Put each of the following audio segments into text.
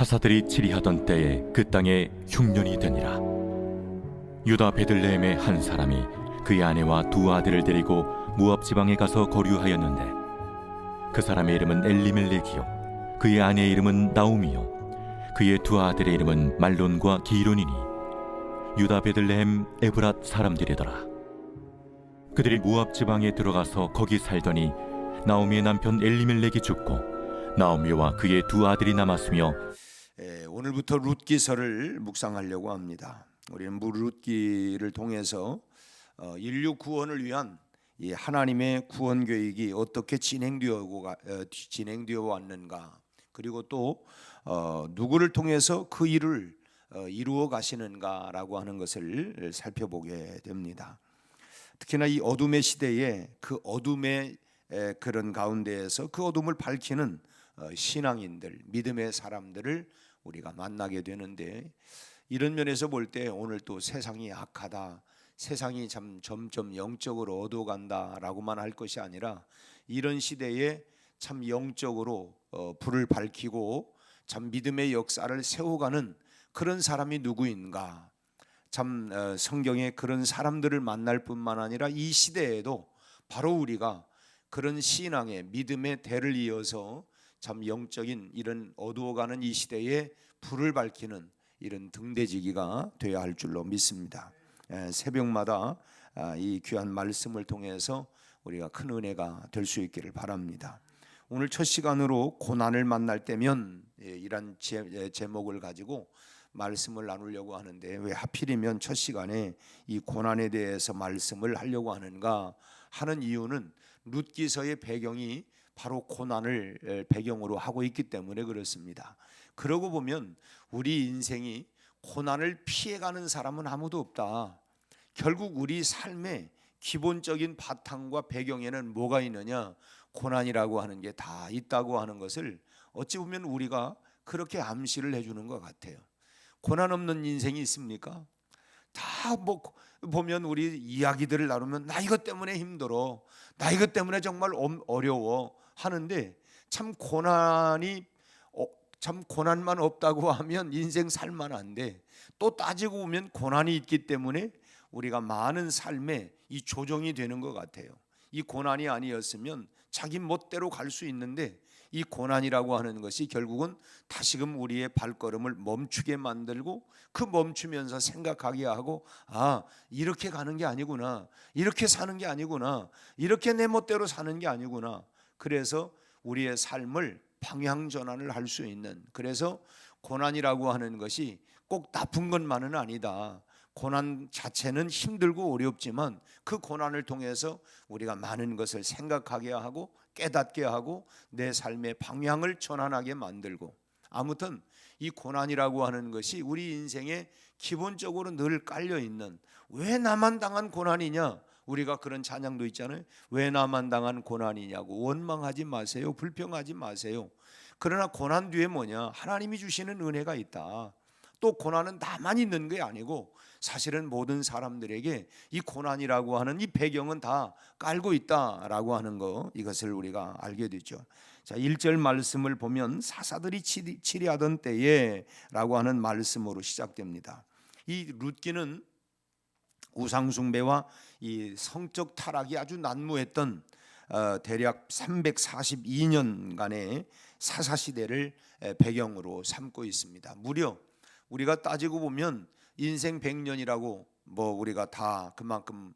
사사들이 치리하던 때에 그 땅에 흉년이 되니라. 유다 베들레헴의 한 사람이 그의 아내와 두 아들을 데리고 모압 지방에 가서 거류하였는데, 그 사람의 이름은 엘리멜렉이요 그의 아내의 이름은 나오미요 그의 두 아들의 이름은 말론과 기론이니 유다 베들레헴 에브랏 사람들이더라. 그들이 모압 지방에 들어가서 거기 살더니 나오미의 남편 엘리멜렉이 죽고 나오미와 그의 두 아들이 남았으며. 오늘부터 룻기서를 묵상하려고 합니다. 우리는 룻기를 통해서 인류 구원을 위한 이 하나님의 구원 계획이 어떻게 진행되어 왔는가, 그리고 또 누구를 통해서 그 일을 이루어 가시는가라고 하는 것을 살펴보게 됩니다. 특히나 이 어둠의 시대에 그 어둠의 그런 가운데에서 그 어둠을 밝히는 신앙인들, 믿음의 사람들을 우리가 만나게 되는데, 이런 면에서 볼 때 오늘 또 세상이 악하다, 세상이 참 점점 영적으로 어두워간다라고만 할 것이 아니라, 이런 시대에 참 영적으로 불을 밝히고 참 믿음의 역사를 세워가는 그런 사람이 누구인가, 참 성경에 그런 사람들을 만날 뿐만 아니라 이 시대에도 바로 우리가 그런 신앙의 믿음의 대를 이어서 참 영적인 이런 어두워가는 이 시대에 불을 밝히는 이런 등대지기가 되어야 할 줄로 믿습니다. 새벽마다 이 귀한 말씀을 통해서 우리가 큰 은혜가 될 수 있기를 바랍니다. 오늘 첫 시간으로 고난을 만날 때면, 이란 제목을 가지고 말씀을 나누려고 하는데, 왜 하필이면 첫 시간에 이 고난에 대해서 말씀을 하려고 하는가 하는 이유는 룻기서의 배경이 바로 고난을 배경으로 하고 있기 때문에 그렇습니다. 그러고 보면 우리 인생이 고난을 피해가는 사람은 아무도 없다. 결국 우리 삶의 기본적인 바탕과 배경에는 뭐가 있느냐? 고난이라고 하는 게 다 있다고 하는 것을 어찌 보면 우리가 그렇게 암시를 해주는 것 같아요. 고난 없는 인생이 있습니까? 다 뭐 보면 우리 이야기들을 나누면 나 이것 때문에 힘들어, 나 이것 때문에 정말 어려워 하는데, 참 고난만 없다고 하면 인생 살만한데, 또 따지고 보면 고난이 있기 때문에 우리가 많은 삶에 이 조정이 되는 것 같아요. 이 고난이 아니었으면 자기 멋대로 갈 수 있는데, 이 고난이라고 하는 것이 결국은 다시금 우리의 발걸음을 멈추게 만들고, 그 멈추면서 생각하게 하고, 이렇게 가는 게 아니구나, 이렇게 사는 게 아니구나, 이렇게 내 멋대로 사는 게 아니구나. 그래서 우리의 삶을 방향 전환을 할 수 있는, 그래서 고난이라고 하는 것이 꼭 나쁜 것만은 아니다. 고난 자체는 힘들고 어렵지만 그 고난을 통해서 우리가 많은 것을 생각하게 하고 깨닫게 하고 내 삶의 방향을 전환하게 만들고, 아무튼 이 고난이라고 하는 것이 우리 인생에 기본적으로 늘 깔려있는, 왜 나만 당한 고난이냐, 우리가 그런 찬양도 있잖아요. 왜 나만 당한 고난이냐고. 원망하지 마세요, 불평하지 마세요. 그러나 고난 뒤에 뭐냐? 하나님이 주시는 은혜가 있다. 또 고난은 나만 있는 게 아니고 사실은 모든 사람들에게 이 고난이라고 하는 이 배경은 다 깔고 있다라고 하는 거, 이것을 우리가 알게 되죠. 자, 1절 말씀을 보면 사사들이 치리하던 때에 라고 하는 말씀으로 시작됩니다. 이 룻기는 우상숭배와 이 성적 타락이 아주 난무했던 대략 342년간의 사사시대를 배경으로 삼고 있습니다. 무려 우리가 따지고 보면 인생 100년이라고 우리가 다 그만큼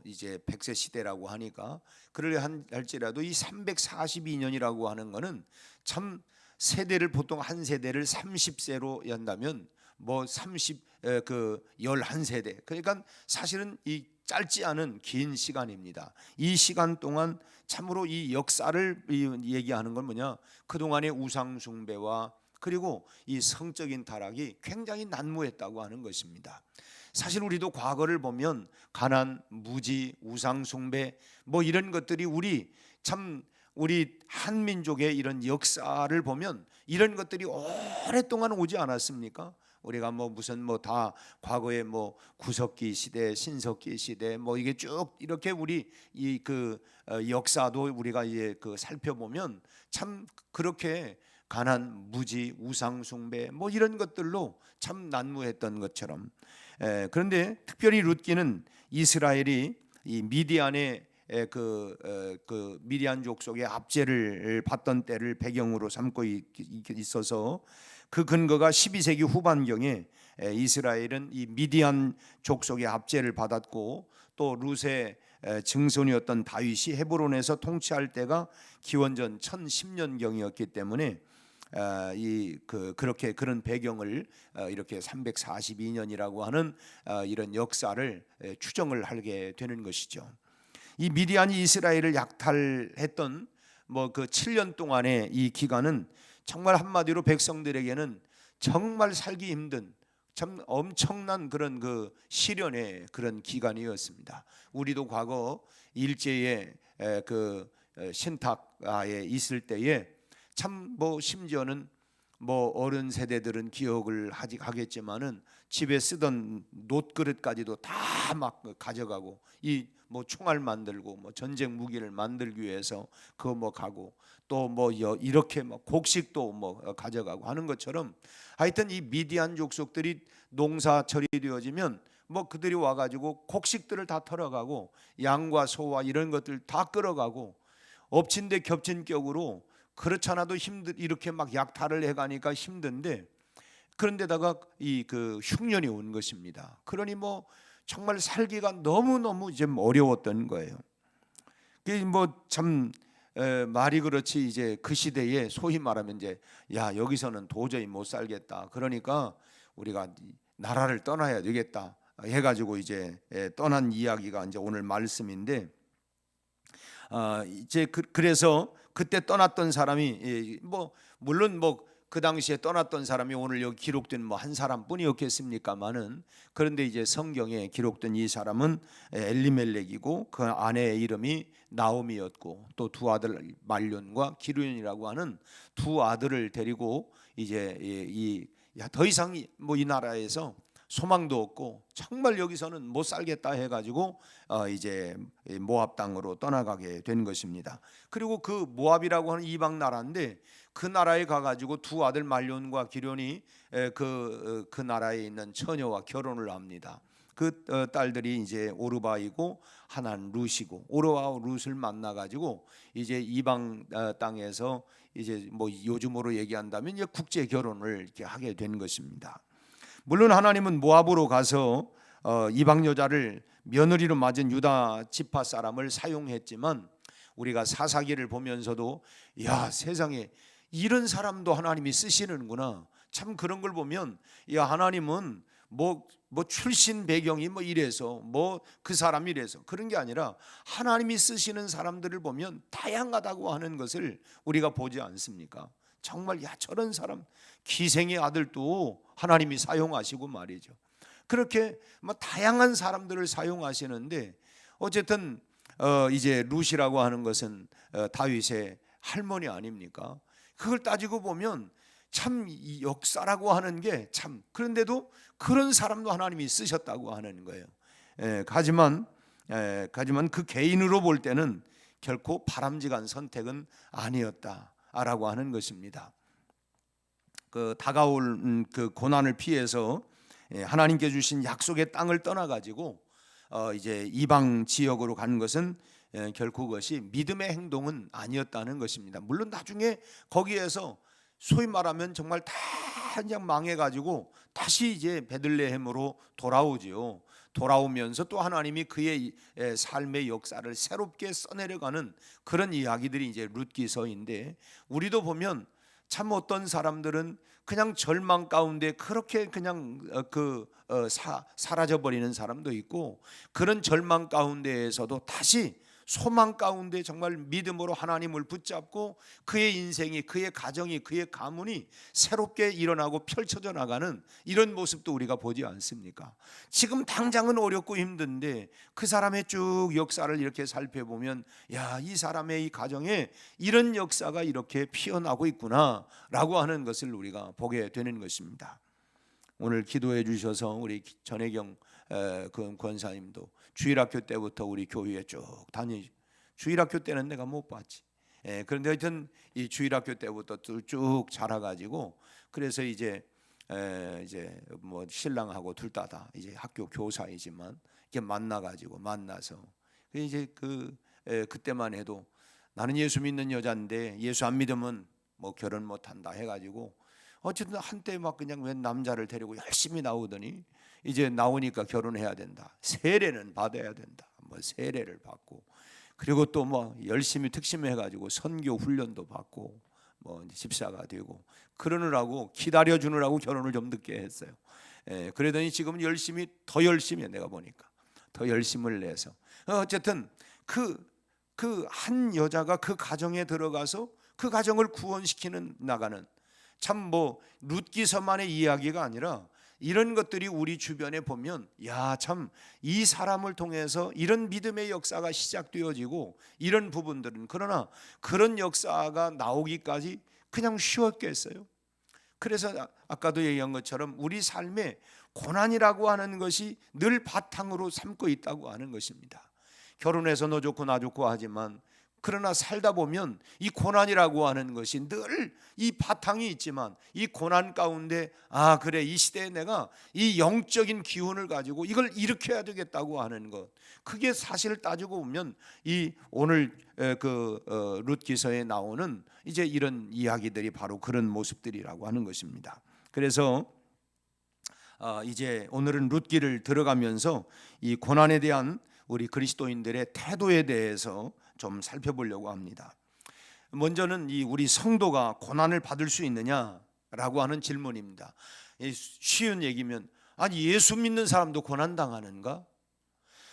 이제 100세 시대라고 하니까, 그러려 할지라도 이 342년이라고 하는 거는 참 세대를, 보통 한 세대를 30세로 연다면 11세대, 그러니까 사실은 이 짧지 않은 긴 시간입니다. 이 시간 동안 참으로 이 역사를 얘기하는 건 뭐냐? 그동안의 우상숭배와 그리고 이 성적인 타락이 굉장히 난무했다고 하는 것입니다. 사실 우리도 과거를 보면 가난, 무지, 우상숭배 이런 것들이 우리 한민족의 이런 역사를 보면 이런 것들이 오랫동안 오지 않았습니까? 우리가 다 과거에 구석기 시대, 신석기 시대 이게 쭉 이렇게 우리 역사도 우리가 이제 살펴보면 참 그렇게 가난, 무지, 우상 숭배 뭐 이런 것들로 참 난무했던 것처럼, 그런데 특별히 룻기는 이스라엘이 이 미디안의 그 미디안 족속의 압제를 받던 때를 배경으로 삼고 있어서 그 근거가 12세기 후반경에 이스라엘은 이 미디안 족속의 압제를 받았고 또 룻의 증손이었던 다윗이 헤브론에서 통치할 때가 기원전 1010년경이었기 때문에 그렇게 그런 배경을 이렇게 342년이라고 하는 이런 역사를 추정을 하게 되는 것이죠. 이 미디안이 이스라엘을 약탈했던 뭐 그 7년 동안의 이 기간은 정말 한마디로 백성들에게는 정말 살기 힘든 참 엄청난 그런 그 시련의 그런 기간이었습니다. 우리도 과거 일제의 그 신탁에 있을 때에 참 뭐 심지어는 뭐 어른 세대들은 기억을 하겠지만은 집에 쓰던 놋그릇까지도 다 막 가져가고 이 뭐 총알 만들고 뭐 전쟁 무기를 만들기 위해서 그거 뭐 가고 또 뭐 이렇게 뭐 곡식도 뭐 가져가고 하는 것처럼 하여튼 이 미디안 족속들이 농사철이 되어지면 뭐 그들이 와가지고 곡식들을 다 털어가고 양과 소와 이런 것들 다 끌어가고 엎친 데 겹친 격으로 그렇잖아도 이렇게 막 약탈을 해가니까 힘든데 그런데다가 이 그 흉년이 온 것입니다. 그러니 뭐 정말 살기가 너무너무 좀 어려웠던 거예요. 그 뭐 참 말이 그렇지 이제 그 시대에 소위 말하면 이제 야 여기서는 도저히 못 살겠다. 그러니까 우리가 나라를 떠나야 되겠다 해가지고 이제 떠난 이야기가 이제 오늘 말씀인데 이제 그래서 그때 떠났던 사람이 뭐 물론 뭐 그 당시에 떠났던 사람이 오늘 여기 기록된 뭐 한 사람뿐이었겠습니까마는 그런데 이제 성경에 기록된 이 사람은 엘리멜렉이고 그 아내의 이름이 나오미였고 또 두 아들 말론과 기르온이라고 하는 두 아들을 데리고 이제 더 이상 뭐 이 나라에서 소망도 없고 정말 여기서는 못 살겠다 해가지고 이제 모압 땅으로 떠나가게 된 것입니다. 그리고 그 모압이라고 하는 이방 나라인데 그 나라에 가가지고 두 아들 말론과 기련이 그 나라에 있는 처녀와 결혼을 합니다. 그 딸들이 이제 오르바이고 하나는 룻이고 오르바와 룻을 만나가지고 이제 이방 땅에서 이제 뭐 요즘으로 얘기한다면 이제 국제 결혼을 이렇게 하게 된 것입니다. 물론 하나님은 모압으로 가서 이방 여자를 며느리로 맞은 유다 지파 사람을 사용했지만 우리가 사사기를 보면서도 야 세상에 이런 사람도 하나님이 쓰시는구나 참 그런 걸 보면 야 하나님은 뭐 출신 배경이 뭐 이래서 뭐 그 사람이 이래서 그런 게 아니라 하나님이 쓰시는 사람들을 보면 다양하다고 하는 것을 우리가 보지 않습니까? 정말 야 저런 사람 기생의 아들도 하나님이 사용하시고 말이죠. 그렇게 뭐 다양한 사람들을 사용하시는데 어쨌든 이제 룻이라고 하는 것은 다윗의 할머니 아닙니까? 그걸 따지고 보면 참 이 역사라고 하는 게 참 그런데도 그런 사람도 하나님이 쓰셨다고 하는 거예요. 하지만 그 개인으로 볼 때는 결코 바람직한 선택은 아니었다라고 하는 것입니다. 그 다가올 그 고난을 피해서 하나님께 주신 약속의 땅을 떠나 가지고 이제 이방 지역으로 간 것은 결코 그것이 믿음의 행동은 아니었다는 것입니다. 물론 나중에 거기에서 소위 말하면 정말 다 그냥 망해가지고 다시 이제 베들레헴으로 돌아오지요. 돌아오면서 또 하나님이 그의 삶의 역사를 새롭게 써내려가는 그런 이야기들이 이제 룻기서인데 우리도 보면 참 어떤 사람들은 그냥 절망 가운데 그렇게 그냥 사라져 버리는 사람도 있고 그런 절망 가운데에서도 다시 소망 가운데 정말 믿음으로 하나님을 붙잡고 그의 인생이 그의 가정이 그의 가문이 새롭게 일어나고 펼쳐져 나가는 이런 모습도 우리가 보지 않습니까? 지금 당장은 어렵고 힘든데 그 사람의 쭉 역사를 이렇게 살펴보면 야, 이 사람의 이 가정에 이런 역사가 이렇게 피어나고 있구나라고 하는 것을 우리가 보게 되는 것입니다. 오늘 기도해 주셔서 우리 전혜경 권사님도 주일학교 때부터 우리 교회에 쭉 주일학교 때는 내가 못 봤지. 그런데 하여튼 이 주일학교 때부터 쭉 자라가지고 그래서 이제 뭐 신랑하고 둘 다 이제 학교 교사이지만 이렇게 만나서 이제 그때만 해도 나는 예수 믿는 여자인데 예수 안 믿으면 뭐 결혼 못 한다 해가지고 어쨌든 한때 막 그냥 웬 남자를 데리고 열심히 나오더니 이제 나오니까 결혼해야 된다. 세례는 받아야 된다. 뭐 세례를 받고 그리고 또 뭐 열심히 특심해가지고 선교 훈련도 받고 뭐 집사가 되고 그러느라고 기다려 주느라고 결혼을 좀 늦게 했어요. 그러더니 지금 더 열심히 해. 내가 보니까 더 열심을 내서 어쨌든 그 한 여자가 그 가정에 들어가서 그 가정을 구원시키는 나가는 참 뭐 룻기서만의 이야기가 아니라 이런 것들이 우리 주변에 보면 야 참 이 사람을 통해서 이런 믿음의 역사가 시작되어지고 이런 부분들은 그러나 그런 역사가 나오기까지 그냥 쉬웠겠어요. 그래서 아까도 얘기한 것처럼 우리 삶에 고난이라고 하는 것이 늘 바탕으로 삼고 있다고 하는 것입니다. 결혼해서 너 좋고 나 좋고 하지만 그러나 살다 보면 이 고난이라고 하는 것이 늘 이 바탕이 있지만 이 고난 가운데 그래 이 시대에 내가 이 영적인 기운을 가지고 이걸 일으켜야 되겠다고 하는 것, 그게 사실 따지고 보면 이 오늘 룻기서에 나오는 이제 이런 이야기들이 바로 그런 모습들이라고 하는 것입니다. 그래서 이제 오늘은 룻기를 들어가면서 이 고난에 대한 우리 그리스도인들의 태도에 대해서 좀 살펴보려고 합니다. 먼저는 이 우리 성도가 고난을 받을 수 있느냐라고 하는 질문입니다. 쉬운 얘기면 아니 예수 믿는 사람도 고난 당하는가?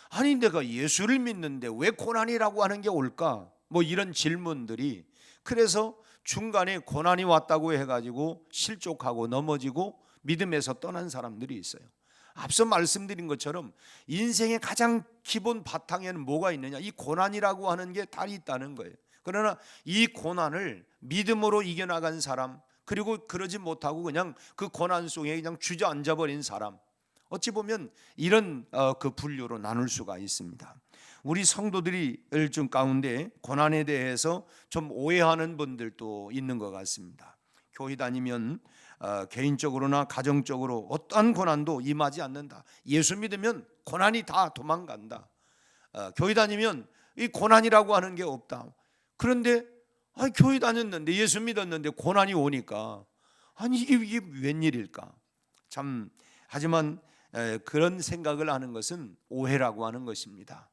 아니 내가 예수를 믿는데 왜 고난이라고 하는 게 올까? 뭐 이런 질문들이, 그래서 중간에 고난이 왔다고 해가지고 실족하고 넘어지고 믿음에서 떠난 사람들이 있어요. 앞서 말씀드린 것처럼 인생의 가장 기본 바탕에는 뭐가 있느냐? 이 고난이라고 하는 게 다 있다는 거예요. 그러나 이 고난을 믿음으로 이겨나간 사람, 그리고 그러지 못하고 그냥 그 고난 속에 그냥 주저앉아 버린 사람, 어찌 보면 이런 그 분류로 나눌 수가 있습니다. 우리 성도들이 좀 가운데 고난에 대해서 좀 오해하는 분들도 있는 것 같습니다. 교회 다니면 개인적으로나 가정적으로 어떠한 고난도 임하지 않는다. 예수 믿으면 고난이 다 도망간다. 교회 다니면 이 고난이라고 하는 게 없다. 그런데 교회 다녔는데 예수 믿었는데 고난이 오니까 아니 이게 웬일일까? 참 하지만 그런 생각을 하는 것은 오해라고 하는 것입니다.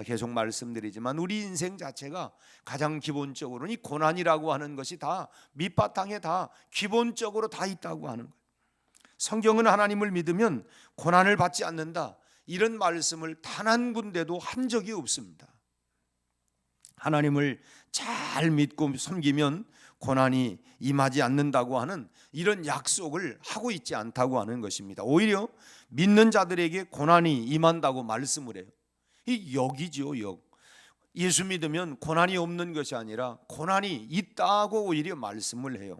계속 말씀드리지만 우리 인생 자체가 가장 기본적으로는 이 고난이라고 하는 것이 다 밑바탕에 다 기본적으로 다 있다고 하는 거예요. 성경은 하나님을 믿으면 고난을 받지 않는다, 이런 말씀을 단 한 군데도 한 적이 없습니다. 하나님을 잘 믿고 섬기면 고난이 임하지 않는다고 하는 이런 약속을 하고 있지 않다고 하는 것입니다. 오히려 믿는 자들에게 고난이 임한다고 말씀을 해요. 이 역이죠, 역. 예수 믿으면 고난이 없는 것이 아니라 고난이 있다고 오히려 말씀을 해요.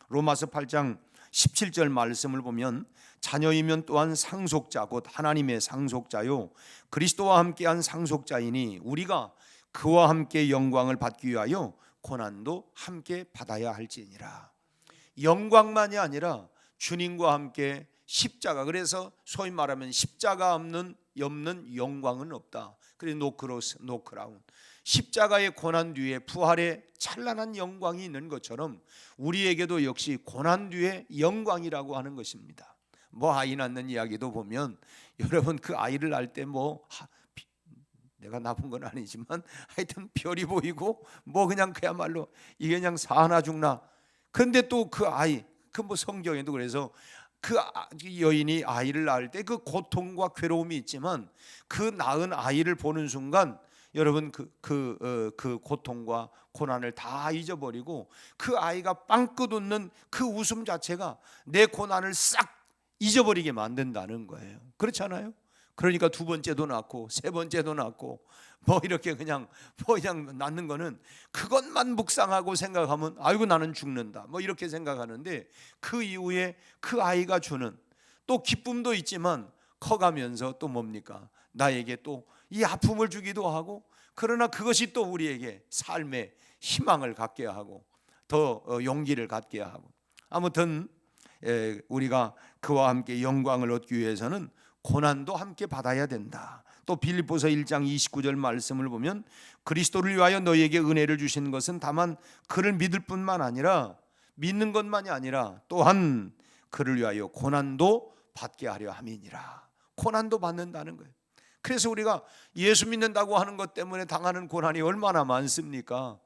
로마서 8장 17절 말씀을 보면 자녀이면 또한 상속자 곧 하나님의 상속자요 그리스도와 함께한 상속자이니 우리가 그와 함께 영광을 받기 위하여 고난도 함께 받아야 할지니라. 영광만이 아니라 주님과 함께 십자가, 그래서 소위 말하면 십자가 없는 영광은 없다. 그래서 노 크라운, 십자가의 고난 뒤에 부활의 찬란한 영광이 있는 것처럼 우리에게도 역시 고난 뒤에 영광이라고 하는 것입니다. 뭐 아이 낳는 이야기도 보면 여러분 그 아이를 낳을 때 뭐 내가 나쁜 건 아니지만 하여튼 별이 보이고 뭐 그냥 그야말로 이게 그냥 사나 죽나. 그런데 또 그 아이, 그 뭐 성경에도 그래서 그 여인이 아이를 낳을 때 그 고통과 괴로움이 있지만 그 낳은 아이를 보는 순간 여러분 그 고통과 고난을 다 잊어버리고 그 아이가 빵긋 웃는 그 웃음 자체가 내 고난을 싹 잊어버리게 만든다는 거예요. 그렇잖아요? 그러니까 두 번째도 낳고 세 번째도 낳고 뭐 이렇게 그냥 낳는 거는 그것만 묵상하고 생각하면 아이고 나는 죽는다 뭐 이렇게 생각하는데 그 이후에 그 아이가 주는 또 기쁨도 있지만 커가면서 또 뭡니까? 나에게 또 이 아픔을 주기도 하고 그러나 그것이 또 우리에게 삶의 희망을 갖게 하고 더 용기를 갖게 하고, 아무튼 우리가 그와 함께 영광을 얻기 위해서는 고난도 함께 받아야 된다. 또 빌립보서 1장 29절 말씀을 보면 그리스도를 위하여 너희에게 은혜를 주신 것은 다만 그를 믿을 뿐만 아니라, 믿는 것만이 아니라 또한 그를 위하여 고난도 받게 하려 함이니라. 고난도 받는다는 거예요. 그래서 우리가 예수 믿는다고 하는 것 때문에 당하는 고난이 얼마나 많습니까?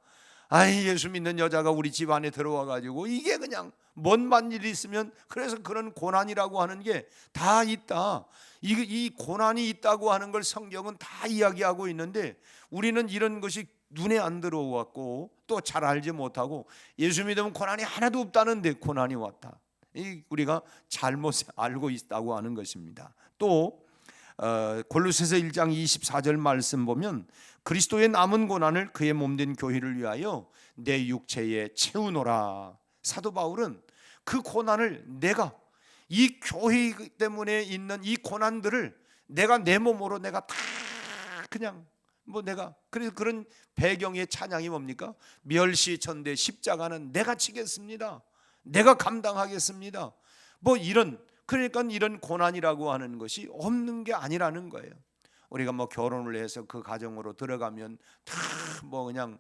아이, 예수 믿는 여자가 우리 집 안에 들어와 가지고 이게 그냥 뭔만 일이 있으면, 그래서 그런 고난이라고 하는 게 다 있다. 이 고난이 있다고 하는 걸 성경은 다 이야기하고 있는데 우리는 이런 것이 눈에 안 들어왔고 또 잘 알지 못하고, 예수 믿으면 고난이 하나도 없다는데 고난이 왔다. 우리가 잘못 알고 있다고 하는 것입니다. 또 골로새서 1장 24절 말씀 보면 그리스도의 남은 고난을 그의 몸된 교회를 위하여 내 육체에 채우노라. 사도 바울은 그 고난을 내가, 이 교회 때문에 있는 이 고난들을 내가 내 몸으로 내가 다 그냥 내가, 그래서 그런 배경의 찬양이 뭡니까? 멸시천대 십자가는 내가 지겠습니다. 내가 감당하겠습니다. 그러니까 이런 고난이라고 하는 것이 없는 게 아니라는 거예요. 우리가 결혼을 해서 그 가정으로 들어가면 다 그냥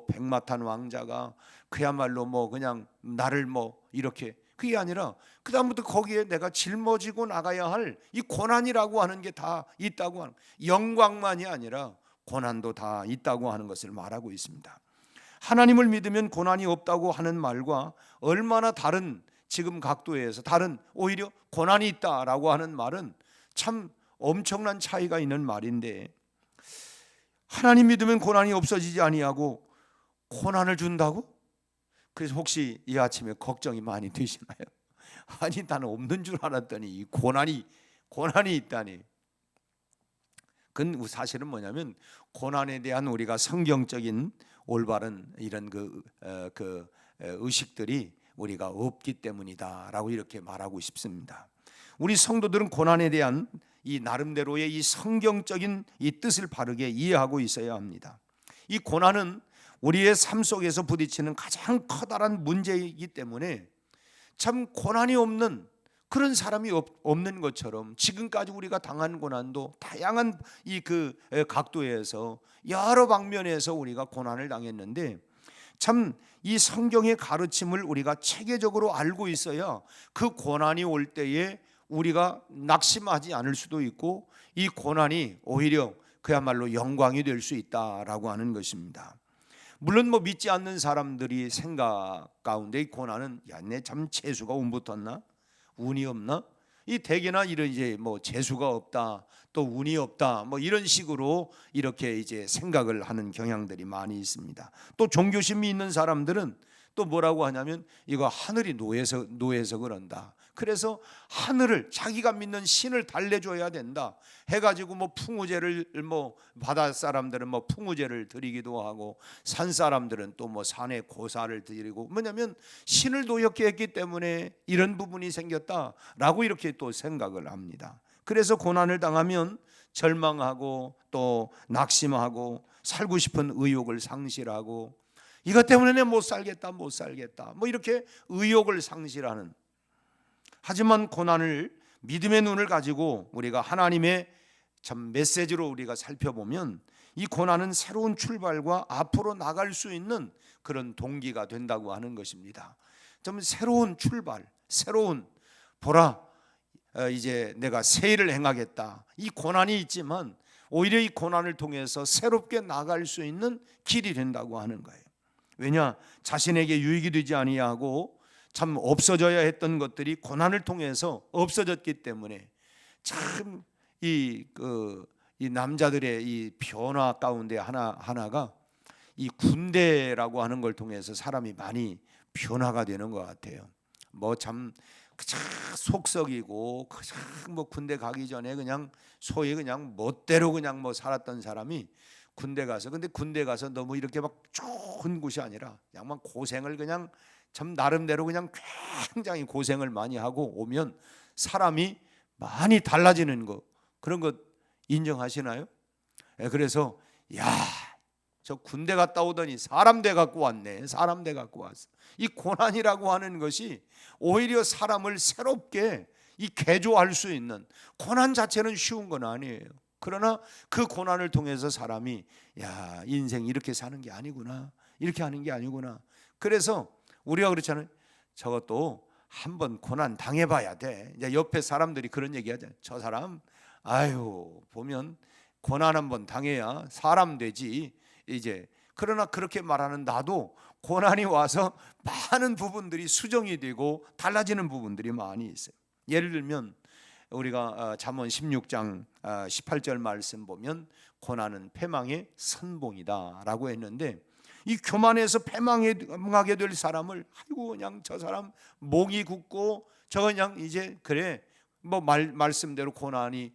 백마탄 왕자가 그야말로 그냥 나를 이렇게, 그게 아니라 그다음부터 거기에 내가 짊어지고 나가야 할 이 고난이라고 하는 게 다 있다고 하는, 영광만이 아니라 고난도 다 있다고 하는 것을 말하고 있습니다. 하나님을 믿으면 고난이 없다고 하는 말과 얼마나 다른, 지금 각도에서 다른, 오히려 고난이 있다라고 하는 말은 참 엄청난 차이가 있는 말인데, 하나님 믿으면 고난이 없어지지 아니하고 고난을 준다고? 그래서 혹시 이 아침에 걱정이 많이 되시나요? 아니, 나는 없는 줄 알았더니 이 고난이 있다니. 그건 사실은 뭐냐면 고난에 대한 우리가 성경적인 올바른 이런 의식들이 우리가 없기 때문이다라고 이렇게 말하고 싶습니다. 우리 성도들은 고난에 대한 이 나름대로의 이 성경적인 이 뜻을 바르게 이해하고 있어야 합니다. 이 고난은 우리의 삶 속에서 부딪히는 가장 커다란 문제이기 때문에 참 고난이 없는 그런 사람이 없는 것처럼 지금까지 우리가 당한 고난도 다양한 각도에서 여러 방면에서 우리가 고난을 당했는데, 참 이 성경의 가르침을 우리가 체계적으로 알고 있어야 그 고난이 올 때에 우리가 낙심하지 않을 수도 있고 이 고난이 오히려 그야말로 영광이 될 수 있다라고 하는 것입니다. 물론 믿지 않는 사람들이 생각 가운데 이 고난은 내 참 재수가 운 붙었나? 운이 없나? 이 대개나 이런 재수가 없다, 또 운이 없다, 이런 식으로 이렇게 생각을 하는 경향들이 많이 있습니다. 또 종교심이 있는 사람들은 또 뭐라고 하냐면 이거 하늘이 노해서 그런다. 그래서 하늘을, 자기가 믿는 신을 달래줘야 된다 해가지고 풍우제를 바다 사람들은 풍우제를 드리기도 하고, 산 사람들은 또 산에 고사를 드리고, 뭐냐면 신을 노엽게 했기 때문에 이런 부분이 생겼다라고 이렇게 또 생각을 합니다. 그래서 고난을 당하면 절망하고 또 낙심하고 살고 싶은 의욕을 상실하고, 이것 때문에 내가 못 살겠다 이렇게 의욕을 상실하는. 하지만 고난을 믿음의 눈을 가지고 우리가 하나님의 참 메시지로 우리가 살펴보면 이 고난은 새로운 출발과 앞으로 나갈 수 있는 그런 동기가 된다고 하는 것입니다. 좀 새로운 출발, 보라, 이제 내가 새 일을 행하겠다. 이 고난이 있지만 오히려 이 고난을 통해서 새롭게 나갈 수 있는 길이 된다고 하는 거예요. 왜냐? 자신에게 유익이 되지 아니하고 참 없어져야 했던 것들이 고난을 통해서 없어졌기 때문에 참 이 남자들의 이 변화 가운데 하나가 이 군대라고 하는 걸 통해서 사람이 많이 변화가 되는 것 같아요. 참 속썩이고 군대 가기 전에 그냥 소위 그냥 멋대로 그냥 살았던 사람이 군대 가서 너무 이렇게 좋은 곳이 아니라 그냥 고생을 그냥 참 나름대로 그냥 굉장히 고생을 많이 하고 오면 사람이 많이 달라지는 거, 그런 것 인정하시나요? 그래서 야, 저 군대 갔다 오더니 사람 돼 갖고 왔네. 사람 돼 갖고 왔어. 이 고난이라고 하는 것이 오히려 사람을 새롭게 이 개조할 수 있는, 고난 자체는 쉬운 건 아니에요. 그러나 그 고난을 통해서 사람이 야, 인생 이렇게 사는 게 아니구나, 이렇게 하는 게 아니구나. 그래서 우리가 그렇잖아요. 저것도 한번 고난 당해봐야 돼. 이제 옆에 사람들이 그런 얘기하잖아요. 저 사람 아유 보면 고난 한번 당해야 사람 되지 이제. 그러나 그렇게 말하는 나도 고난이 와서 많은 부분들이 수정이 되고 달라지는 부분들이 많이 있어요. 예를 들면 우리가 잠언 16장 18절 말씀 보면 고난은 패망의 선봉이다라고 했는데, 이 교만에서 패망하게 될 사람을 아이고 그냥 저 사람 목이 굳고 저 그냥 이제 그래 뭐 말씀대로 고난이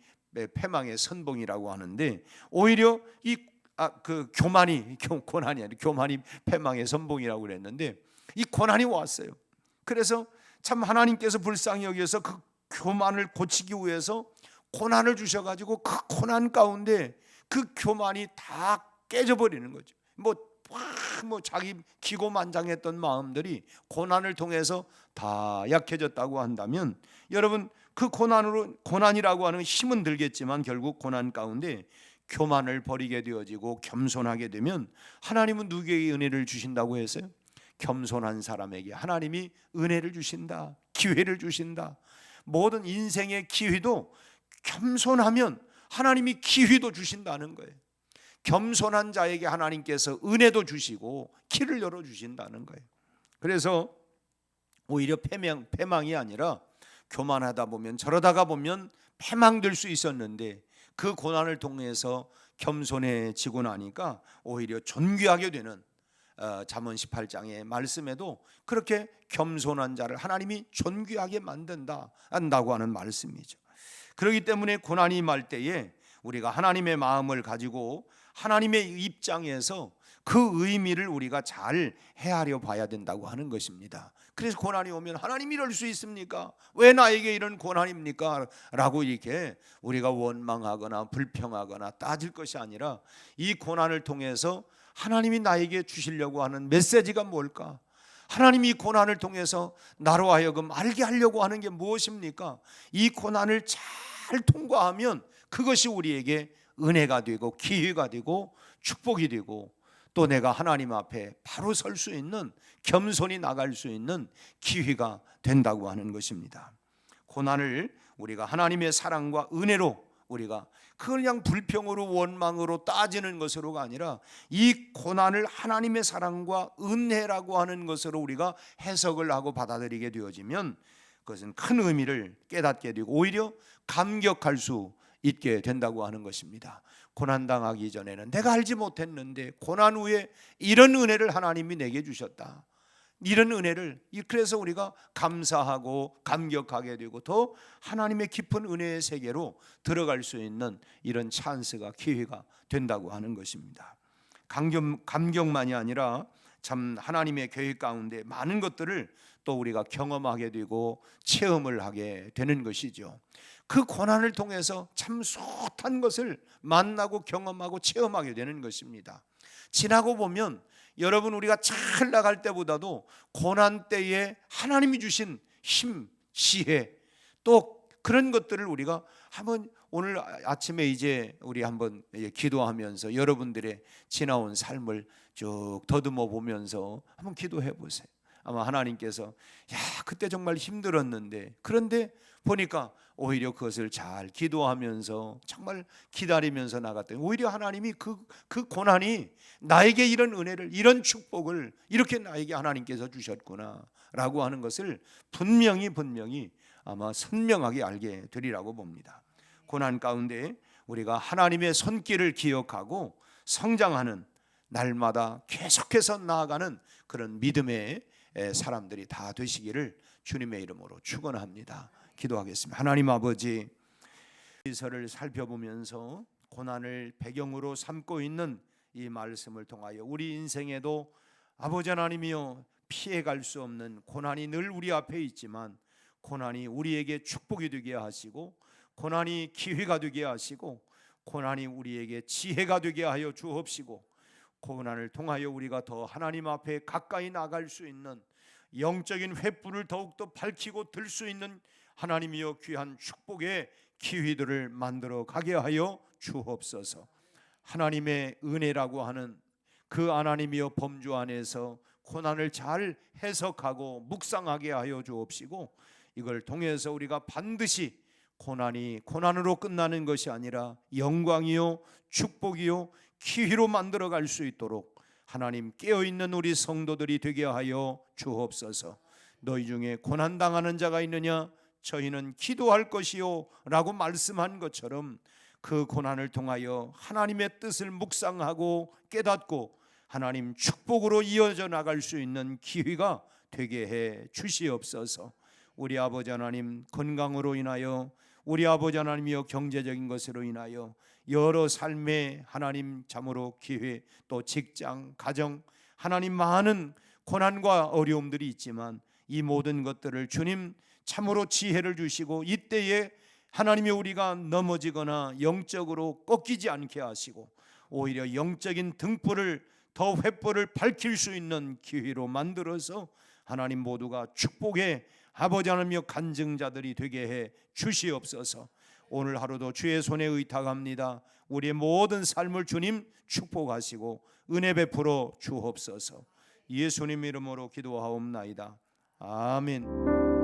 패망의 선봉이라고 하는데, 오히려 그 교만이 고난이 아니라 교만이 패망의 선봉이라고 그랬는데, 이 고난이 왔어요. 그래서 참 하나님께서 불쌍히 여기서 그 교만을 고치기 위해서 고난을 주셔가지고 그 고난 가운데 그 교만이 다 깨져버리는 거죠. 뭐 자기 기고만장했던 마음들이 고난을 통해서 다 약해졌다고 한다면, 여러분 그 고난이라고 하는 힘은 들겠지만 결국 고난 가운데 교만을 버리게 되어지고 겸손하게 되면 하나님은 누구에게 은혜를 주신다고 했어요? 겸손한 사람에게 하나님이 은혜를 주신다, 기회를 주신다. 모든 인생의 기회도 겸손하면 하나님이 기회도 주신다는 거예요. 겸손한 자에게 하나님께서 은혜도 주시고 길을 열어주신다는 거예요. 그래서 오히려 패망이 아니라 교만하다 보면 저러다가 보면 패망될 수 있었는데, 그 고난을 통해서 겸손해지고 나니까 오히려 존귀하게 되는, 잠언 18장의 말씀에도 그렇게 겸손한 자를 하나님이 존귀하게 만든다고 하는 말씀이죠. 그렇기 때문에 고난이 임할 때에 우리가 하나님의 마음을 가지고 하나님의 입장에서 그 의미를 우리가 잘 헤아려 봐야 된다고 하는 것입니다. 그래서 고난이 오면 하나님 이럴 수 있습니까? 왜 나에게 이런 고난입니까? 라고 이렇게 우리가 원망하거나 불평하거나 따질 것이 아니라, 이 고난을 통해서 하나님이 나에게 주시려고 하는 메시지가 뭘까? 하나님이 이 고난을 통해서 나로 하여금 알게 하려고 하는 게 무엇입니까? 이 고난을 잘 통과하면 그것이 우리에게 은혜가 되고 기회가 되고 축복이 되고, 또 내가 하나님 앞에 바로 설 수 있는, 겸손히 나갈 수 있는 기회가 된다고 하는 것입니다. 고난을 우리가 하나님의 사랑과 은혜로, 우리가 그걸 그냥 불평으로 원망으로 따지는 것으로가 아니라 이 고난을 하나님의 사랑과 은혜라고 하는 것으로 우리가 해석을 하고 받아들이게 되어지면 그것은 큰 의미를 깨닫게 되고 오히려 감격할 수 있게 된다고 하는 것입니다. 고난당하기 전에는 내가 알지 못했는데 고난 후에 이런 은혜를 하나님이 내게 주셨다, 이런 은혜를, 그래서 우리가 감사하고 감격하게 되고 더 하나님의 깊은 은혜의 세계로 들어갈 수 있는 이런 찬스가, 기회가 된다고 하는 것입니다. 감격만이 아니라 참 하나님의 계획 가운데 많은 것들을 또 우리가 경험하게 되고 체험을 하게 되는 것이죠. 그 고난을 통해서 참 숱한 것을 만나고 경험하고 체험하게 되는 것입니다. 지나고 보면 여러분, 우리가 잘 나갈 때보다도 고난 때에 하나님이 주신 힘, 지혜, 또 그런 것들을 우리가 한번 오늘 아침에 이제 우리 한번 기도하면서 여러분들의 지나온 삶을 쭉 더듬어 보면서 한번 기도해 보세요. 아마 하나님께서 야, 그때 정말 힘들었는데, 그런데 보니까 오히려 그것을 잘 기도하면서 정말 기다리면서 나갔더니 오히려 하나님이 그 고난이 나에게 이런 은혜를, 이런 축복을 이렇게 나에게 하나님께서 주셨구나 라고 하는 것을 분명히 아마 선명하게 알게 되리라고 봅니다. 고난 가운데 우리가 하나님의 손길을 기억하고 성장하는, 날마다 계속해서 나아가는 그런 믿음의 사람들이 다 되시기를 주님의 이름으로 축원합니다. 기도하겠습니다. 하나님 아버지, 이서를 살펴보면서 고난을 배경으로 삼고 있는 이 말씀을 통하여 우리 인생에도 아버지 하나님이여, 피해갈 수 없는 고난이 늘 우리 앞에 있지만 고난이 우리에게 축복이 되게 하시고 고난이 기회가 되게 하시고 고난이 우리에게 지혜가 되게 하여 주옵시고, 고난을 통하여 우리가 더 하나님 앞에 가까이 나갈 수 있는 영적인 횃불을 더욱더 밝히고 들 수 있는 하나님이여 귀한 축복의 기회들을 만들어 가게 하여 주옵소서. 하나님의 은혜라고 하는 그 하나님이여 범주 안에서 고난을 잘 해석하고 묵상하게 하여 주옵시고, 이걸 통해서 우리가 반드시 고난이 고난으로 끝나는 것이 아니라 영광이요 축복이요 기회로 만들어 갈 수 있도록 하나님 깨어있는 우리 성도들이 되게 하여 주옵소서. 너희 중에 고난당하는 자가 있느냐? 저희는 기도할 것이요 라고 말씀한 것처럼 그 고난을 통하여 하나님의 뜻을 묵상하고 깨닫고 하나님 축복으로 이어져 나갈 수 있는 기회가 되게 해 주시옵소서. 우리 아버지 하나님, 건강으로 인하여 우리 아버지 하나님이여 경제적인 것으로 인하여 여러 삶의 하나님 참으로 기회, 또 직장, 가정, 하나님 많은 고난과 어려움들이 있지만 이 모든 것들을 주님 참으로 지혜를 주시고 이때에 하나님이 우리가 넘어지거나 영적으로 꺾이지 않게 하시고 오히려 영적인 등불을 더 횃불을 밝힐 수 있는 기회로 만들어서 하나님 모두가 축복의 아버지 하나님이여 간증자들이 되게 해 주시옵소서. 오늘 하루도 주의 손에 의탁합니다. 우리의 모든 삶을 주님 축복하시고 은혜 베풀어 주옵소서. 예수님 이름으로 기도하옵나이다. 아멘.